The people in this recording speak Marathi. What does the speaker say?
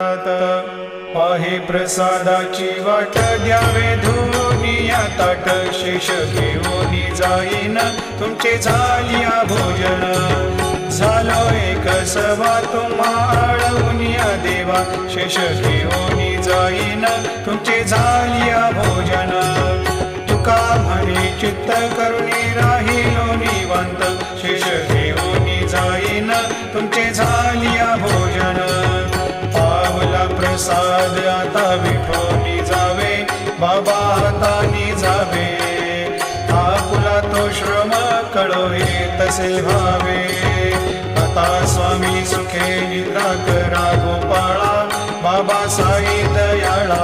पाहे प्रसादाची वाट द्यावे धुनिया ताट शेष घेऊन जाईन तुमचे झालिया भोजन झालो एक सवा तुम्हा आळवूनिया देवा शेष घेऊन जाईन तुमचे झालिया भोजन तुका म्हणे चित्त करुणी राहिलो निवांत शेष घेऊन जाईन तुमचे झालिया भोजन प्रसाद आता विठोनी जावे बाबा हातानी जावे आपुला तो श्रम कळोहे तसे भावे आता स्वामी सुखे निद्रा करा गोपाळा बाबा साई दयाळा